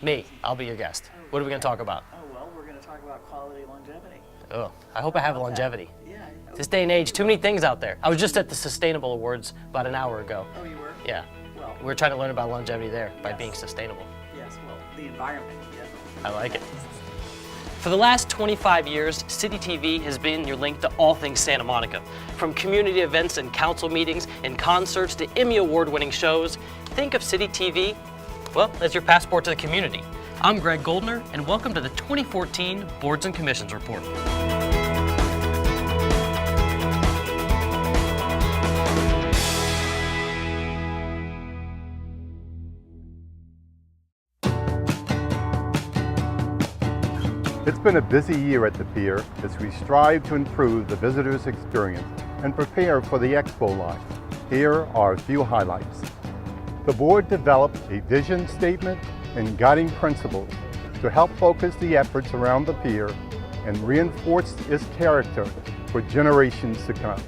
Me. I'll be your guest. What are we going to talk about? Oh, well, we're going to talk about quality longevity. Oh, I hope I have longevity. Yeah. This day and age, too many things out there. I was just at the Sustainable Awards about an hour ago. Oh, you were? Yeah. Well, We're trying to learn about longevity there by Yes. being sustainable. yes, well, the environment, yeah. I like it. For the last 25 years, City TV has been your link to all things Santa Monica. From community events and council meetings and concerts to Emmy Award-winning shows, think of City TV, well, as your passport to the community. I'm Greg Goldner, and welcome to the 2014 Boards and Commissions Report. It's been a busy year at the pier as we strive to improve the visitor's experience and prepare for the expo line. Here are a few highlights. The board developed a vision statement and guiding principles to help focus the efforts around the pier and reinforce its character for generations to come.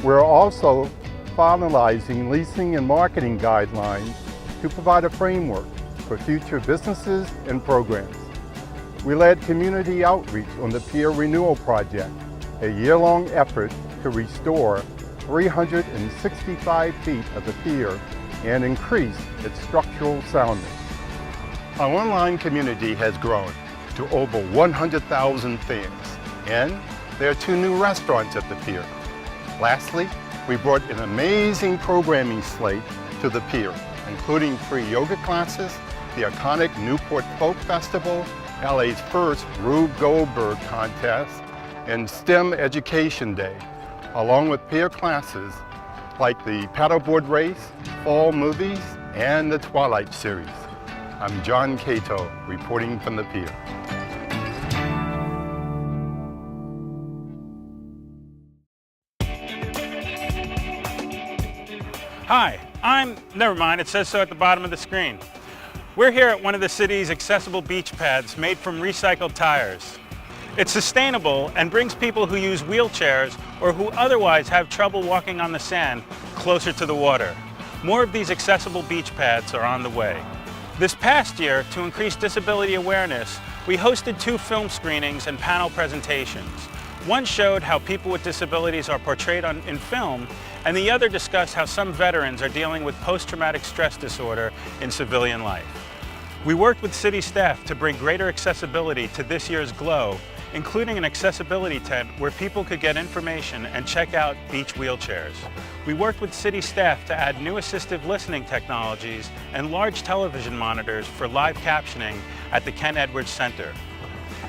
We're also finalizing leasing and marketing guidelines to provide a framework for future businesses and programs. We led community outreach on the Pier Renewal Project, a year-long effort to restore 365 feet of the pier and increase its structural soundness. Our online community has grown to over 100,000 fans, and there are 2 new restaurants at the pier. Lastly, we brought an amazing programming slate to the pier, including free yoga classes, the iconic Newport Folk Festival, LA's first Rube Goldberg contest, and STEM Education Day, along with pier classes like the paddleboard race, fall movies, and the Twilight series. I'm John Cato, reporting from the pier. Hi, never mind, it says so at the bottom of the screen. We're here at one of the city's accessible beach pads made from recycled tires. It's sustainable and brings people who use wheelchairs or who otherwise have trouble walking on the sand closer to the water. More of these accessible beach pads are on the way. This past year, to increase disability awareness, we hosted 2 film screenings and panel presentations. One showed how people with disabilities are portrayed in film, and the other discussed how some veterans are dealing with post-traumatic stress disorder in civilian life. We worked with city staff to bring greater accessibility to this year's GLOW, including an accessibility tent where people could get information and check out beach wheelchairs. We worked with city staff to add new assistive listening technologies and large television monitors for live captioning at the Ken Edwards Center.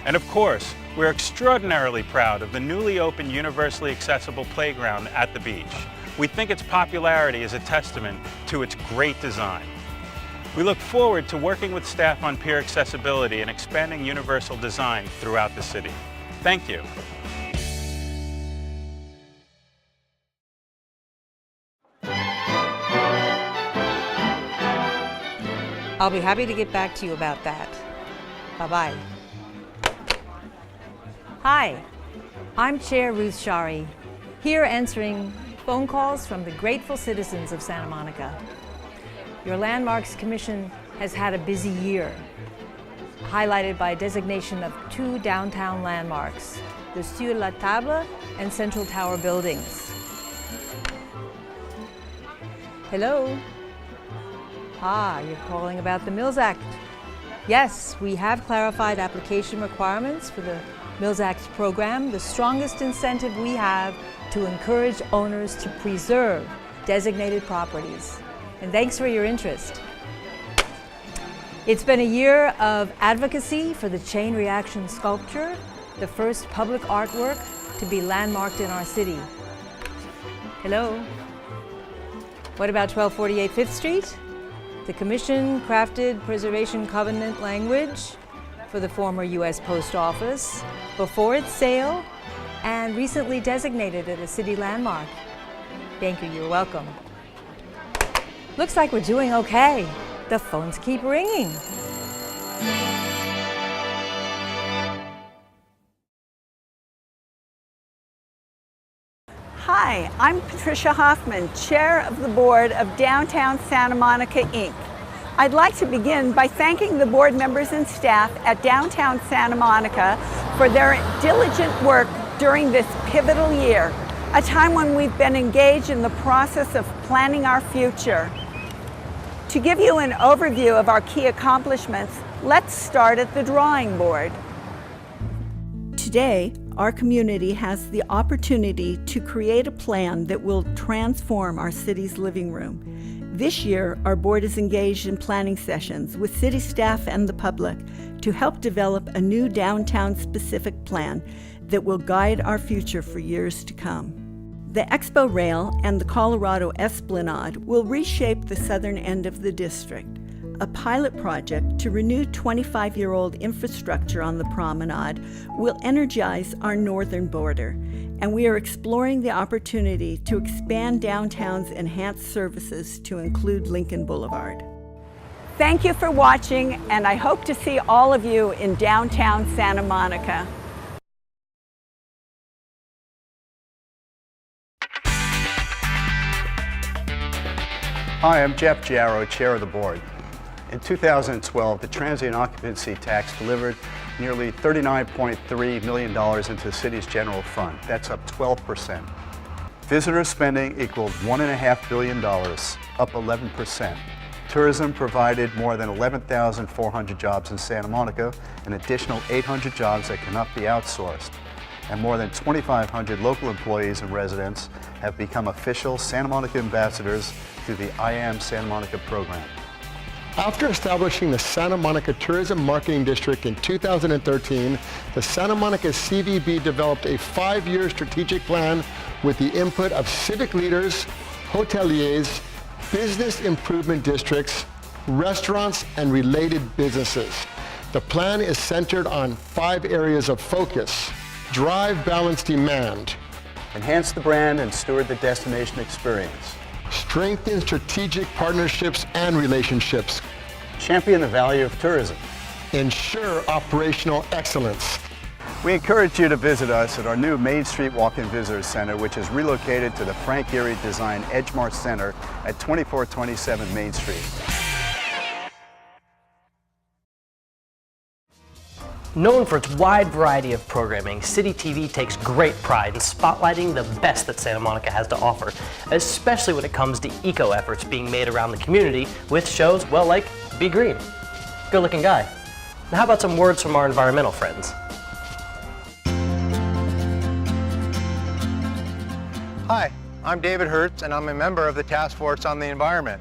And of course, we're extraordinarily proud of the newly opened universally accessible playground at the beach. We think its popularity is a testament to its great design. We look forward to working with staff on pier accessibility and expanding universal design throughout the city. Thank you. I'll be happy to get back to you about that. Bye-bye. Hi, I'm Chair Ruth Shari, here answering phone calls from the grateful citizens of Santa Monica. Your Landmarks Commission has had a busy year, highlighted by designation of 2 downtown landmarks, the Sur la Table and Central Tower buildings. Hello? You're calling about the Mills Act. Yes, we have clarified application requirements for the Mills Act program, the strongest incentive we have to encourage owners to preserve designated properties. And thanks for your interest. It's been a year of advocacy for the chain reaction sculpture, the first public artwork to be landmarked in our city. Hello? What about 1248 5th Street? The Commission crafted preservation covenant language for the former U.S. Post Office before its sale and recently designated it a city landmark. Thank you, you're welcome. Looks like we're doing okay. The phones keep ringing. Hi, I'm Patricia Hoffman, Chair of the Board of Downtown Santa Monica, Inc. I'd like to begin by thanking the board members and staff at downtown Santa Monica for their diligent work during this pivotal year, a time when we've been engaged in the process of planning our future. To give you an overview of our key accomplishments, let's start at the drawing board. Today, our community has the opportunity to create a plan that will transform our city's living room. This year, our board is engaged in planning sessions with city staff and the public to help develop a new downtown-specific plan that will guide our future for years to come. The Expo Rail and the Colorado Esplanade will reshape the southern end of the district. A pilot project to renew 25-year-old infrastructure on the promenade will energize our northern border, and we are exploring the opportunity to expand downtown's enhanced services to include Lincoln Boulevard. Thank you for watching, and I hope to see all of you in downtown Santa Monica. Hi, I'm Jeff Jarrow, Chair of the Board. In 2012, the transient occupancy tax delivered nearly $39.3 million into the city's general fund. That's up 12%. Visitor spending equaled $1.5 billion, up 11%. Tourism provided more than 11,400 jobs in Santa Monica, an additional 800 jobs that cannot be outsourced. And more than 2,500 local employees and residents have become official Santa Monica ambassadors through the I Am Santa Monica program. After establishing the Santa Monica Tourism Marketing District in 2013, the Santa Monica CVB developed a 5-year strategic plan with the input of civic leaders, hoteliers, business improvement districts, restaurants, and related businesses. The plan is centered on 5 areas of focus: drive balanced demand, Enhance the brand and steward the destination experience. strengthen strategic partnerships and relationships, Champion the value of tourism. ensure operational excellence. We encourage you to visit us at our new Main Street Walk-in Visitor Center, which is relocated to the Frank Gehry Design Edgemart Center at 2427 Main Street. Known for its wide variety of programming, City TV takes great pride in spotlighting the best that Santa Monica has to offer, especially when it comes to eco efforts being made around the community with shows, well, like Be Green. Good looking guy. Now how about some words from our environmental friends? Hi, I'm David Hertz, and I'm a member of the Task Force on the Environment.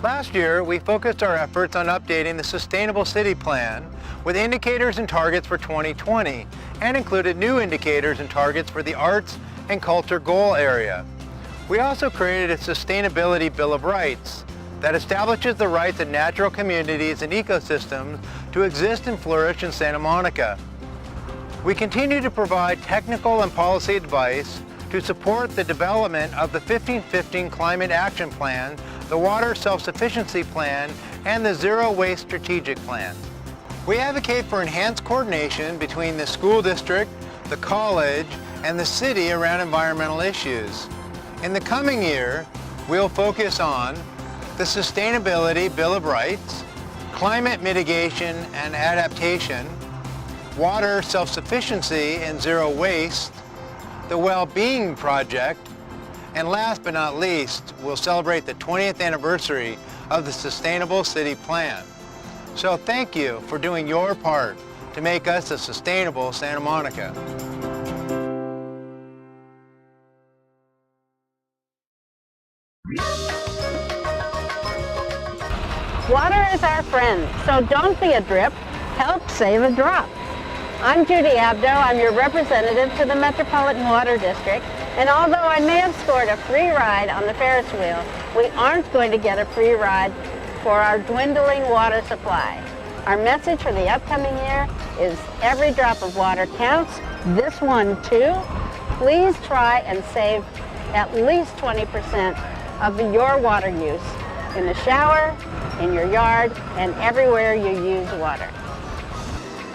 Last year, we focused our efforts on updating the Sustainable City Plan with indicators and targets for 2020, and included new indicators and targets for the arts and culture goal area. We also created a Sustainability Bill of Rights that establishes the rights of natural communities and ecosystems to exist and flourish in Santa Monica. We continue to provide technical and policy advice to support the development of the 1515 Climate Action Plan, the Water Self-Sufficiency Plan, and the Zero Waste Strategic Plan. We advocate for enhanced coordination between the school district, the college, and the city around environmental issues. In the coming year, we'll focus on the Sustainability Bill of Rights, climate mitigation and adaptation, water self-sufficiency and zero waste, the Well-Being Project, and last but not least, we'll celebrate the 20th anniversary of the Sustainable City Plan. So thank you for doing your part to make us a sustainable Santa Monica. Water is our friend, so don't be a drip, help save a drop. I'm Judy Abdo, I'm your representative to the Metropolitan Water District, and although I may have scored a free ride on the Ferris wheel, we aren't going to get a free ride for our dwindling water supply. Our message for the upcoming year is every drop of water counts, this one too. Please try and save at least 20% of your water use in the shower, in your yard, and everywhere you use water.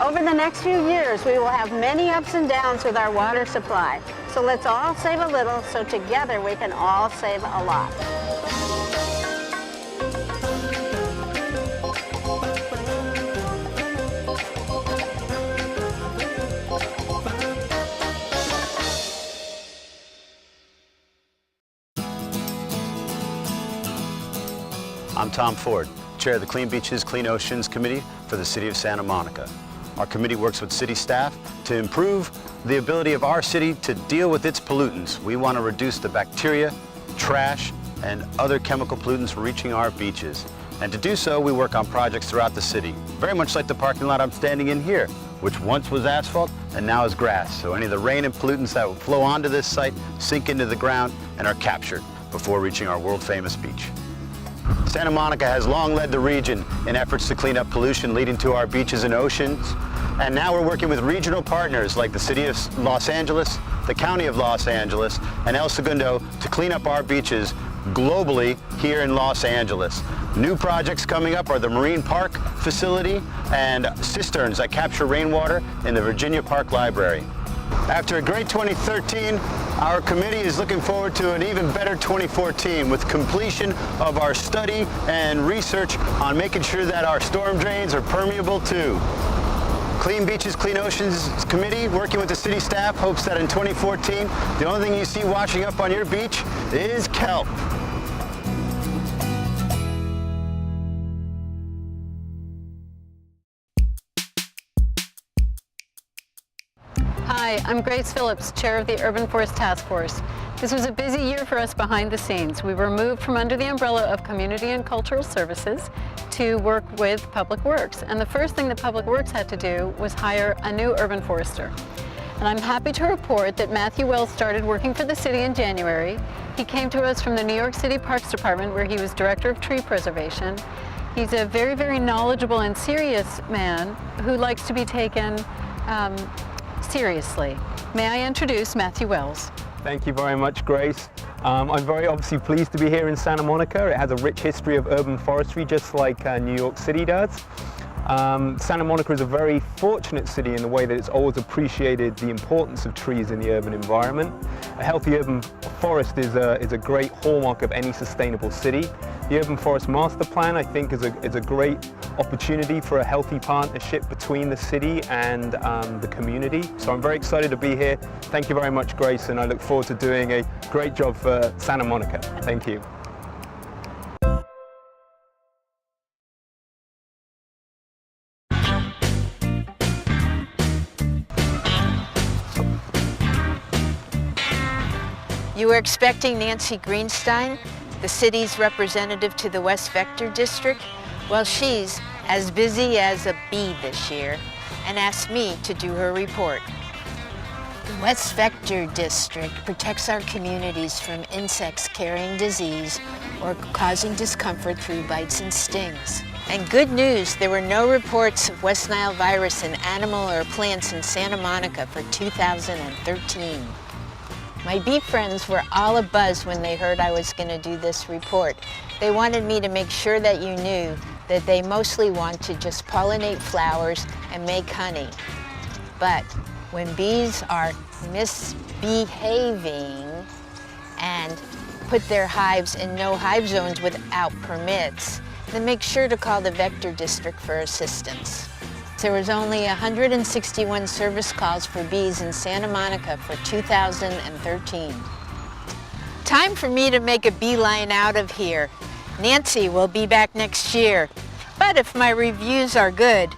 Over the next few years, we will have many ups and downs with our water supply. So let's all save a little so together we can all save a lot. I'm Tom Ford, Chair of the Clean Beaches, Clean Oceans Committee for the City of Santa Monica. Our committee works with city staff to improve the ability of our city to deal with its pollutants. We want to reduce the bacteria, trash, and other chemical pollutants reaching our beaches. And to do so, we work on projects throughout the city, very much like the parking lot I'm standing in here, which once was asphalt and now is grass. So any of the rain and pollutants that will flow onto this site sink into the ground and are captured before reaching our world-famous beach. Santa Monica has long led the region in efforts to clean up pollution leading to our beaches and oceans. And now we're working with regional partners like the City of Los Angeles, the County of Los Angeles, and El Segundo to clean up our beaches globally here in Los Angeles. New projects coming up are the Marine Park facility and cisterns that capture rainwater in the Virginia Park Library. After a great 2013, our committee is looking forward to an even better 2014 with completion of our study and research on making sure that our storm drains are permeable too. Clean Beaches, Clean Oceans Committee, working with the city staff, hopes that in 2014, the only thing you see washing up on your beach is kelp. Hi, I'm Grace Phillips, Chair of the Urban Forest Task Force. This was a busy year for us behind the scenes. We were moved from under the umbrella of Community and Cultural Services to work with Public Works. And the first thing that Public Works had to do was hire a new urban forester. And I'm happy to report that Matthew Wells started working for the city in January. He came to us from the New York City Parks Department, where he was Director of Tree Preservation. He's a very, very knowledgeable and serious man who likes to be taken seriously. May I introduce Matthew Wells? Thank you very much, Grace. I'm very obviously pleased to be here in Santa Monica. It has a rich history of urban forestry, just like New York City does. Santa Monica is a very fortunate city in the way that it's always appreciated the importance of trees in the urban environment. A healthy urban forest is a great hallmark of any sustainable city. The Urban Forest Master Plan, I think, is a great opportunity for a healthy partnership between the city and the community. So I'm very excited to be here. Thank you very much, Grace, and I look forward to doing a great job for Santa Monica. Thank you. You were expecting Nancy Greenstein, the city's representative to the West Vector District? Well, she's as busy as a bee this year and asked me to do her report. The West Vector District protects our communities from insects carrying disease or causing discomfort through bites and stings. And good news, there were no reports of West Nile virus in animal or plants in Santa Monica for 2013. My bee friends were all abuzz when they heard I was going to do this report. They wanted me to make sure that you knew that they mostly want to just pollinate flowers and make honey. But when bees are misbehaving and put their hives in no hive zones without permits, then make sure to call the Vector District for assistance. There was only 161 service calls for bees in Santa Monica for 2013. Time for me to make a beeline out of here. Nancy will be back next year, but if my reviews are good,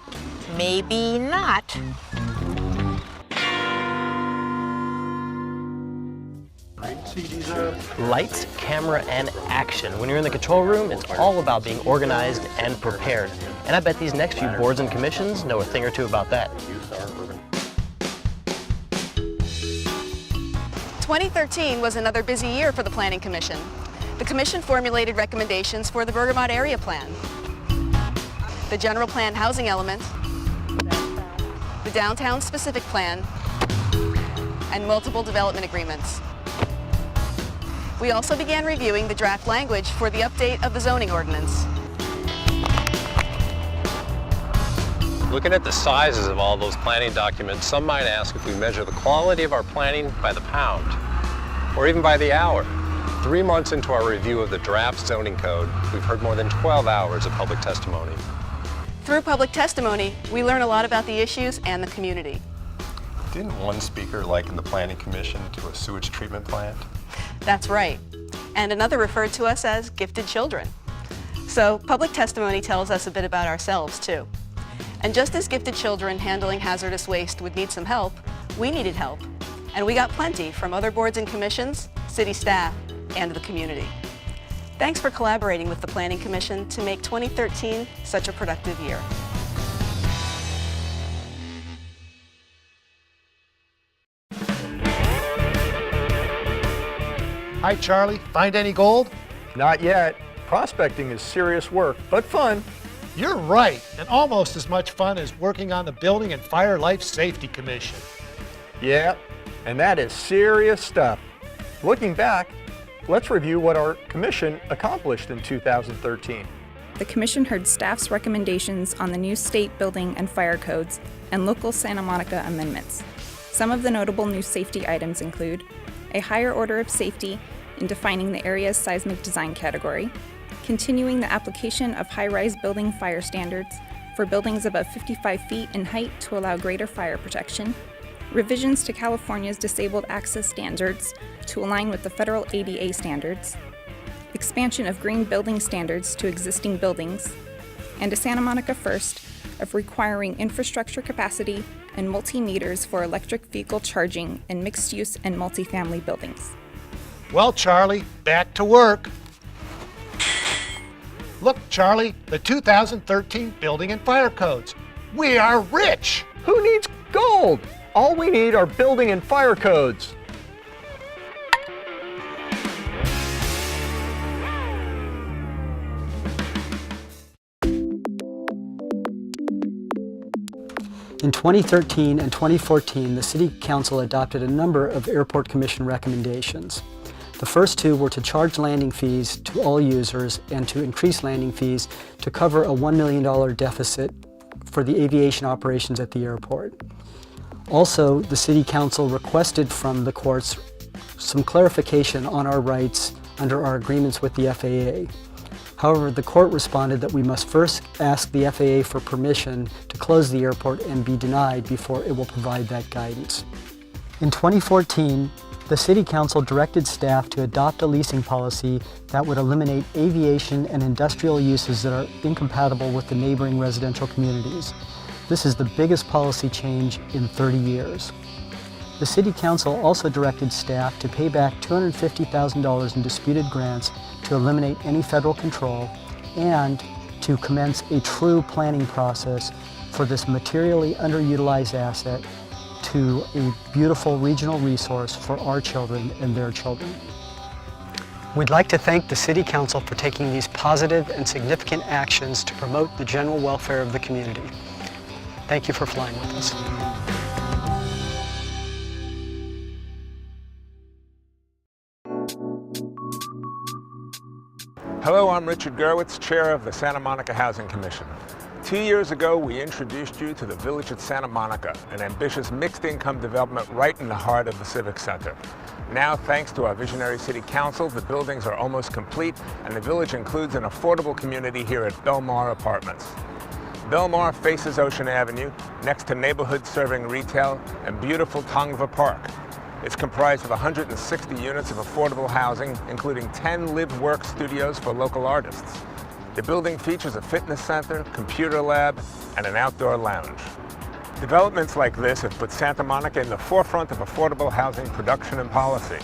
maybe not. Lights, camera, and action. When you're in the control room, it's all about being organized and prepared. And I bet these next few boards and commissions know a thing or two about that. 2013 was another busy year for the Planning Commission. The Commission formulated recommendations for the Bergamot Area Plan, the General Plan Housing Element, the Downtown Specific Plan, and multiple development agreements. We also began reviewing the draft language for the update of the zoning ordinance. Looking at the sizes of all those planning documents, some might ask if we measure the quality of our planning by the pound, or even by the hour. 3 months into our review of the draft zoning code, we've heard more than 12 hours of public testimony. Through public testimony, we learn a lot about the issues and the community. Didn't one speaker liken the Planning Commission to a sewage treatment plant? That's right. And another referred to us as gifted children. So So public testimony tells us a bit about ourselves too. And just as gifted children handling hazardous waste would need some help, we needed help. And we got plenty from other boards and commissions, city staff, and the community. Thanks for collaborating with the Planning Commission to make 2013 such a productive year. Hi, Charlie. Find any gold? Not yet. Prospecting is serious work, but fun. You're right, and almost as much fun as working on the Building and Fire Life Safety Commission. Yeah, and that is serious stuff. Looking back, let's review what our commission accomplished in 2013. The commission heard staff's recommendations on the new state building and fire codes and local Santa Monica amendments. Some of the notable new safety items include a higher order of safety in defining the area's seismic design category, continuing the application of high-rise building fire standards for buildings above 55 feet in height to allow greater fire protection, revisions to California's disabled access standards to align with the federal ADA standards, expansion of green building standards to existing buildings, and a Santa Monica first of requiring infrastructure capacity and multimeters for electric vehicle charging in mixed-use and multifamily buildings. Well, Charlie, back to work. Look, Charlie, the 2013 Building and Fire Codes. We are rich! Who needs gold? All we need are building and fire codes. In 2013 and 2014, the City Council adopted a number of Airport Commission recommendations. The first two were to charge landing fees to all users and to increase landing fees to cover a $1 million deficit for the aviation operations at the airport. Also, the City Council requested from the courts some clarification on our rights under our agreements with the FAA. However, the court responded that we must first ask the FAA for permission to close the airport and be denied before it will provide that guidance. In 2014, the City Council directed staff to adopt a leasing policy that would eliminate aviation and industrial uses that are incompatible with the neighboring residential communities. This is the biggest policy change in 30 years. The City Council also directed staff to pay back $250,000 in disputed grants to eliminate any federal control and to commence a true planning process for this materially underutilized asset to a beautiful regional resource for our children and their children. We'd like to thank the City Council for taking these positive and significant actions to promote the general welfare of the community. Thank you for flying with us. Hello, I'm Richard Gerwitz, Chair of the Santa Monica Housing Commission. 2 years ago, we introduced you to the Village at Santa Monica, an ambitious mixed-income development right in the heart of the Civic Center. Now, thanks to our visionary City Council, the buildings are almost complete, and the village includes an affordable community here at Belmar Apartments. Belmar faces Ocean Avenue, next to neighborhoods serving retail and beautiful Tongva Park. It's comprised of 160 units of affordable housing, including 10 live-work studios for local artists. The building features a fitness center, computer lab, and an outdoor lounge. Developments like this have put Santa Monica in the forefront of affordable housing production and policy.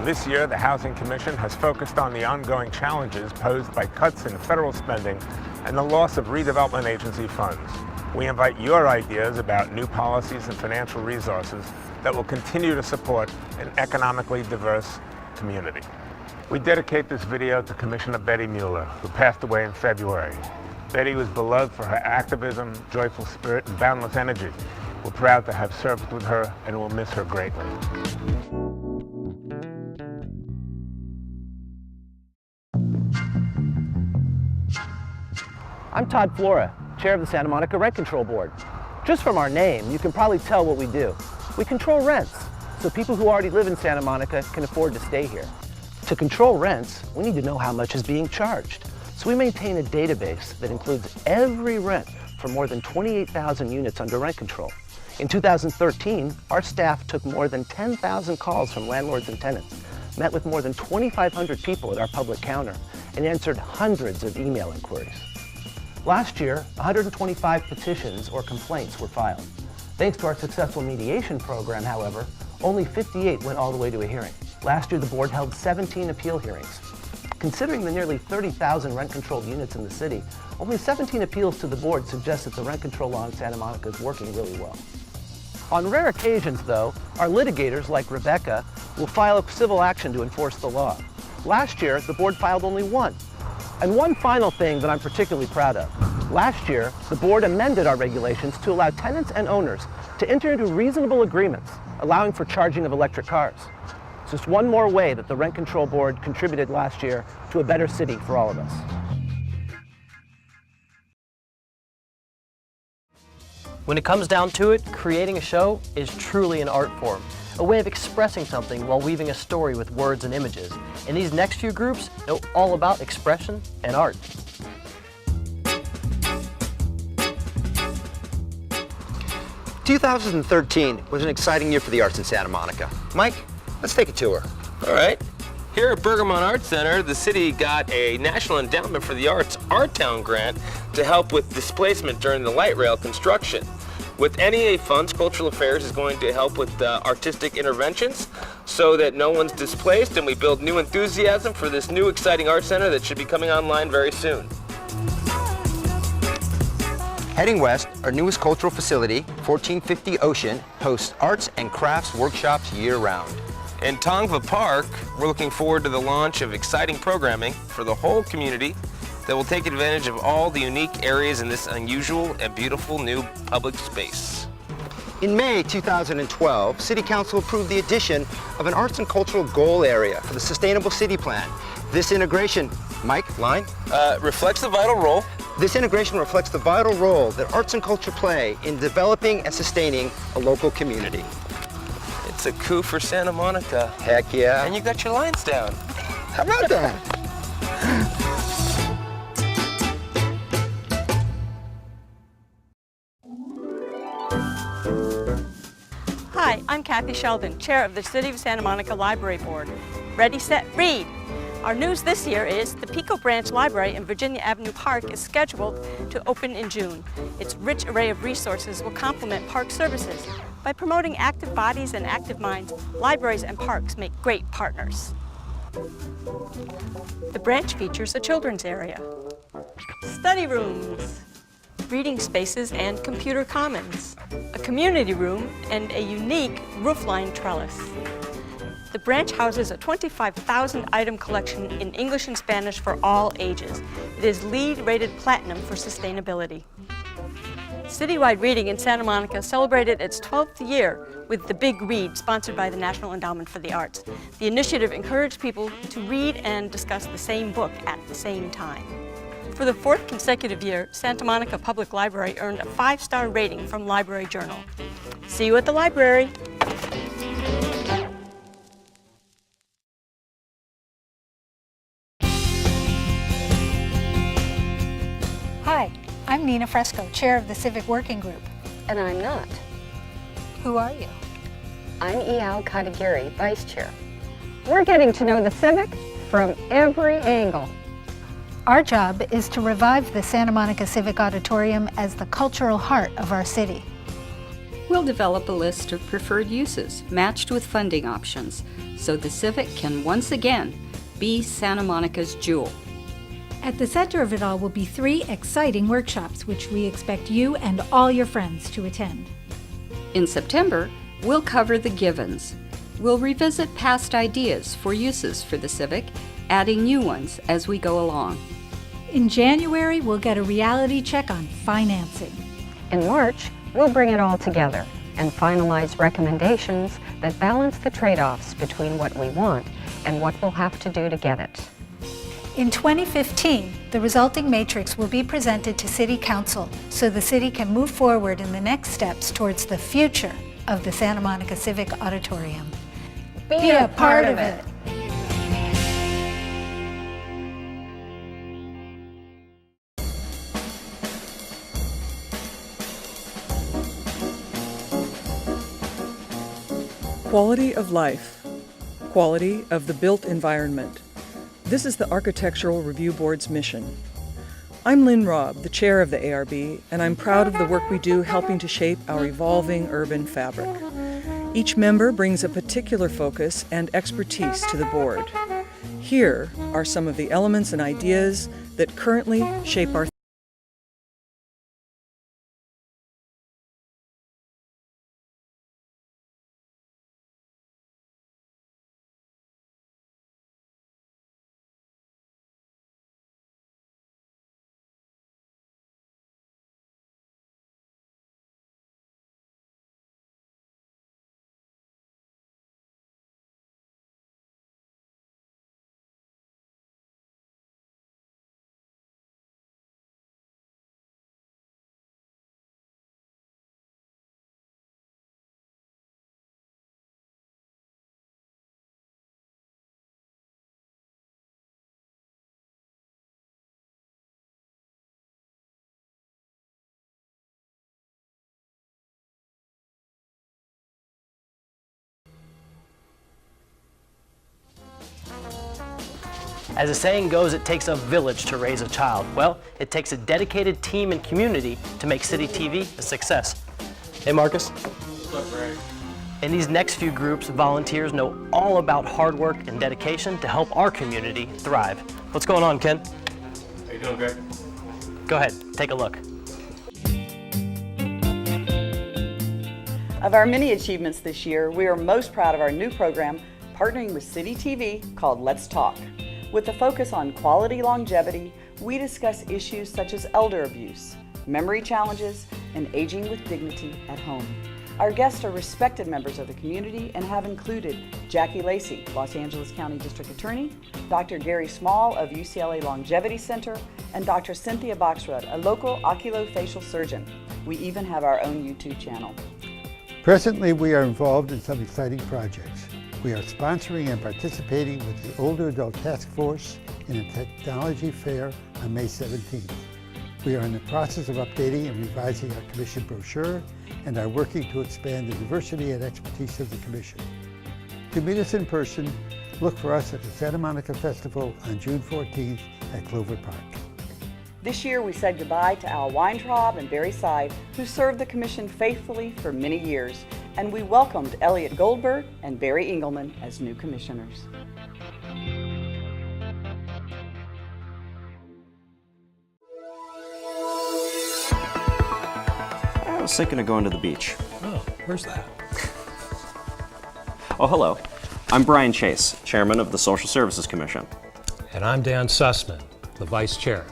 This year, the Housing Commission has focused on the ongoing challenges posed by cuts in federal spending and the loss of redevelopment agency funds. We invite your ideas about new policies and financial resources that will continue to support an economically diverse community. We dedicate this video to Commissioner Betty Mueller, who passed away in February. Betty was beloved for her activism, joyful spirit, and boundless energy. We're proud to have served with her and will miss her greatly. I'm Todd Flora, Chair of the Santa Monica Rent Control Board. Just from our name, you can probably tell what we do. We control rents, so people who already live in Santa Monica can afford to stay here. To control rents, we need to know how much is being charged. So we maintain a database that includes every rent for more than 28,000 units under rent control. In 2013, our staff took more than 10,000 calls from landlords and tenants, met with more than 2,500 people at our public counter, and answered hundreds of email inquiries. Last year, 125 petitions or complaints were filed. Thanks to our successful mediation program, however, only 58 went all the way to a hearing. Last year, the board held 17 appeal hearings. Considering the nearly 30,000 rent-controlled units in the city, only 17 appeals to the board suggest that the rent control law in Santa Monica is working really well. On rare occasions, though, our litigators, like Rebecca, will file a civil action to enforce the law. Last year, the board filed only one. And one final thing that I'm particularly proud of. Last year, the board amended our regulations to allow tenants and owners to enter into reasonable agreements, allowing for charging of electric cars. It's just one more way that the Rent Control Board contributed last year to a better city for all of us. When it comes down to it, creating a show is truly an art form, a way of expressing something while weaving a story with words and images. And these next few groups know all about expression and art. "2013 was an exciting year for the arts in Santa Monica. Mike, let's take a tour." All right. Here at Bergamot Arts Center, the city got a National Endowment for the Arts Art Town grant to help with displacement during the light rail construction. With NEA funds, Cultural Affairs is going to help with artistic interventions so that no one's displaced, and we build new enthusiasm for this new exciting art center that should be coming online very soon. Heading west, our newest cultural facility, 1450 Ocean, hosts arts and crafts workshops year-round. In Tongva Park, we're looking forward to the launch of exciting programming for the whole community that will take advantage of all the unique areas in this unusual and beautiful new public space. In May 2012, City Council approved the addition of an arts and cultural goal area for the Sustainable City Plan. This integration, Mike, line? Reflects the vital role. This integration reflects the vital role that arts and culture play in developing and sustaining a local community. It's a coup for Santa Monica. Heck yeah. And you got your lines down. How about that? Hi, I'm Kathy Sheldon, Chair of the City of Santa Monica Library Board. Ready, set, read! Our news this year is the Pico Branch Library in Virginia Avenue Park is scheduled to open in June. Its rich array of resources will complement park services. By promoting active bodies and active minds, libraries and parks make great partners. The branch features a children's area, study rooms, reading spaces and computer commons, a community room, and a unique roofline trellis. The branch houses a 25,000 item collection in English and Spanish for all ages. It is LEED rated platinum for sustainability. Citywide Reading in Santa Monica celebrated its 12th year with the Big Read, sponsored by the National Endowment for the Arts. The initiative encouraged people to read and discuss the same book at the same time. For the 4th consecutive year, Santa Monica Public Library earned a 5-star rating from Library Journal. See you at the library. Hi, I'm Nina Fresco, Chair of the Civic Working Group. And I'm not. Who are you? I'm Eyal Katagiri, Vice Chair. We're getting to know the Civic from every angle. Our job is to revive the Santa Monica Civic Auditorium as the cultural heart of our city. We'll develop a list of preferred uses matched with funding options so the Civic can once again be Santa Monica's jewel. At the center of it all will be 3 exciting workshops, which we expect you and all your friends to attend. In September, we'll cover the givens. We'll revisit past ideas for uses for the Civic, adding new ones as we go along. In January, we'll get a reality check on financing. In March, we'll bring it all together and finalize recommendations that balance the trade-offs between what we want and what we'll have to do to get it. In 2015, the resulting matrix will be presented to City Council so the city can move forward in the next steps towards the future of the Santa Monica Civic Auditorium. Be a part of it. Quality of life, quality of the built environment. This is the Architectural Review Board's mission. I'm Lynn Robb, the chair of the ARB, and I'm proud of the work we do helping to shape our evolving urban fabric. Each member brings a particular focus and expertise to the board. Here are some of the elements and ideas that currently shape our As the saying goes, it takes a village to raise a child. Well, it takes a dedicated team and community to make City TV a success. Hey, Marcus. What's up, Ray? In these next few groups, volunteers know all about hard work and dedication to help our community thrive. What's going on, Ken? How you doing, Greg? Go ahead, take a look. Of our many achievements this year, we are most proud of our new program partnering with City TV called Let's Talk. With a focus on quality longevity, we discuss issues such as elder abuse, memory challenges, and aging with dignity at home. Our guests are respected members of the community and have included Jackie Lacey, Los Angeles County District Attorney, Dr. Gary Small of UCLA Longevity Center, and Dr. Cynthia Boxrud, a local oculofacial surgeon. We even have our own YouTube channel. Presently, we are involved in some exciting projects. We are sponsoring and participating with the Older Adult Task Force in a technology fair on May 17th. We are in the process of updating and revising our commission brochure and are working to expand the diversity and expertise of the commission. To meet us in person, look for us at the Santa Monica Festival on June 14th at Clover Park. This year we said goodbye to Al Weintraub and Barry Seid, who served the commission faithfully for many years, and we welcomed Elliot Goldberg and Barry Engelman as new commissioners. I was thinking of going to the beach. Oh, where's that? Oh, hello. I'm Brian Chase, Chairman of the Social Services Commission. And I'm Dan Sussman, the Vice Chair.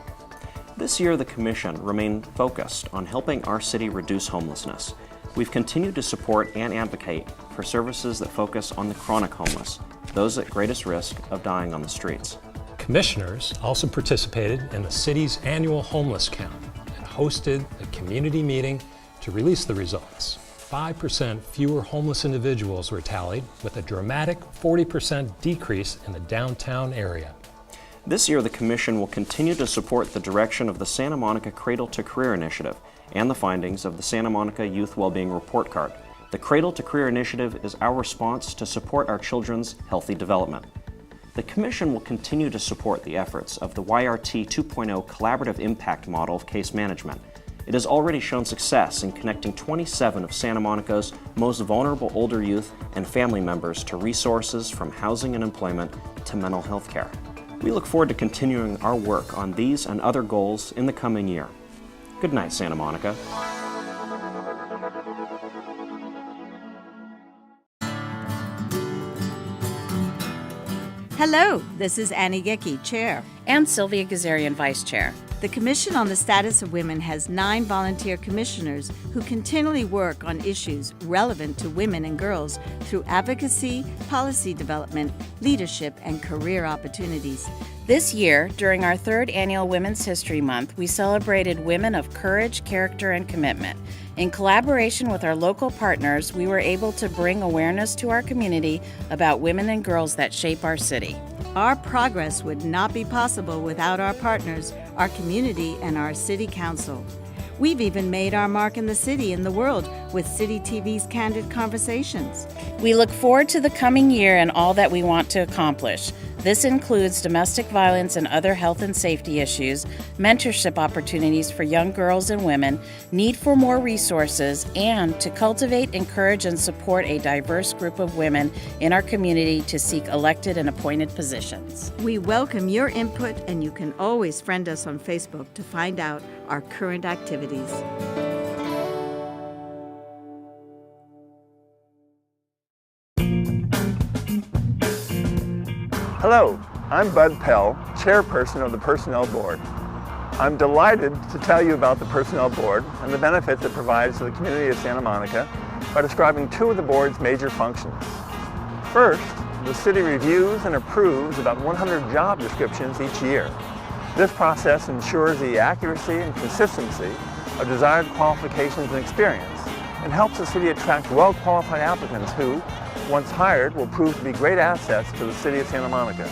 This year, the Commission remained focused on helping our city reduce homelessness. We've continued to support and advocate for services that focus on the chronic homeless, those at greatest risk of dying on the streets. Commissioners also participated in the city's annual homeless count and hosted a community meeting to release the results. 5% fewer homeless individuals were tallied, with a dramatic 40% decrease in the downtown area. This year, the Commission will continue to support the direction of the Santa Monica Cradle to Career Initiative and the findings of the Santa Monica Youth Wellbeing Report Card. The Cradle to Career Initiative is our response to support our children's healthy development. The Commission will continue to support the efforts of the YRT 2.0 Collaborative Impact Model of Case Management. It has already shown success in connecting 27 of Santa Monica's most vulnerable older youth and family members to resources from housing and employment to mental health care. We look forward to continuing our work on these and other goals in the coming year. Good night, Santa Monica. Hello, this is Annie Gicke, Chair. And Sylvia Gazarian, Vice Chair. The Commission on the Status of Women has 9 volunteer commissioners who continually work on issues relevant to women and girls through advocacy, policy development, leadership, and career opportunities. This year, during our 3rd annual Women's History Month, we celebrated women of courage, character, and commitment. In collaboration with our local partners, we were able to bring awareness to our community about women and girls that shape our city. Our progress would not be possible without our partners, our community, and our City Council. We've even made our mark in the city and the world with City TV's Candid Conversations. We look forward to the coming year and all that we want to accomplish. This includes domestic violence and other health and safety issues, mentorship opportunities for young girls and women, need for more resources, and to cultivate, encourage, and support a diverse group of women in our community to seek elected and appointed positions. We welcome your input, and you can always friend us on Facebook to find out our current activities. Hello, I'm Bud Pell, Chairperson of the Personnel Board. I'm delighted to tell you about the Personnel Board and the benefits it provides to the community of Santa Monica by describing two of the board's major functions. First, the city reviews and approves about 100 job descriptions each year. This process ensures the accuracy and consistency of desired qualifications and experience and helps the city attract well-qualified applicants who, once hired, will prove to be great assets to the city of Santa Monica.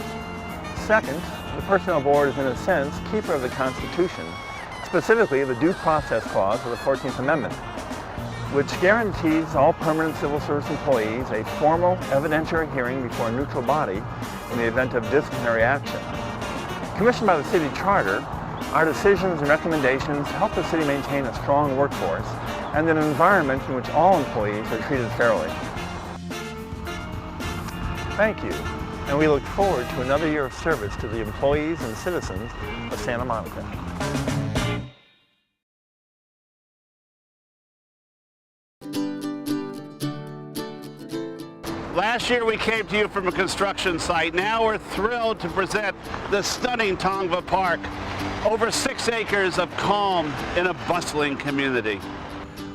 Second, the Personnel Board is in a sense keeper of the Constitution, specifically the Due Process Clause of the 14th Amendment, which guarantees all permanent civil service employees a formal evidentiary hearing before a neutral body in the event of disciplinary action. Commissioned by the City Charter, our decisions and recommendations help the city maintain a strong workforce and an environment in which all employees are treated fairly. Thank you, and we look forward to another year of service to the employees and citizens of Santa Monica. Last year we came to you from a construction site. Now we're thrilled to present the stunning Tongva Park. Over 6 acres of calm in a bustling community.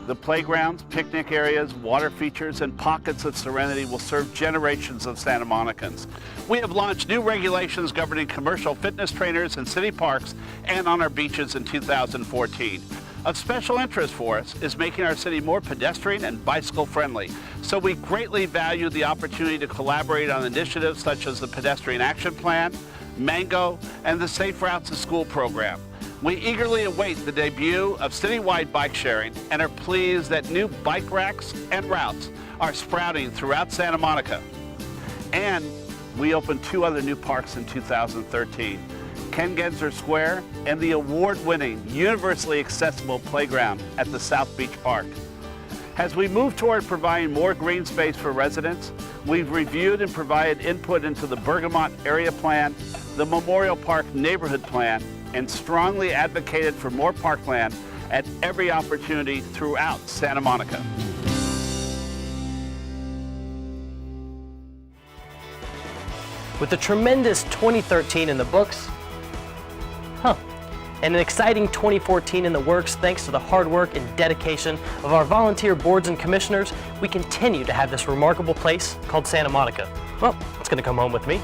The playgrounds, picnic areas, water features, and pockets of serenity will serve generations of Santa Monicans. We have launched new regulations governing commercial fitness trainers in city parks and on our beaches in 2014. Of special interest for us is making our city more pedestrian and bicycle friendly. So we greatly value the opportunity to collaborate on initiatives such as the Pedestrian Action Plan, Mango, and the Safe Routes to School program. We eagerly await the debut of citywide bike sharing and are pleased that new bike racks and routes are sprouting throughout Santa Monica. And we opened 2 other new parks in 2013, Ken Genser Square and the award-winning, universally accessible playground at the South Beach Park. As we move toward providing more green space for residents, we've reviewed and provided input into the Bergamot Area Plan, the Memorial Park Neighborhood Plan, and strongly advocated for more parkland at every opportunity throughout Santa Monica. With the tremendous 2013 in the books, and an exciting 2014 in the works thanks to the hard work and dedication of our volunteer boards and commissioners, we continue to have this remarkable place called Santa Monica. Well, it's gonna come home with me.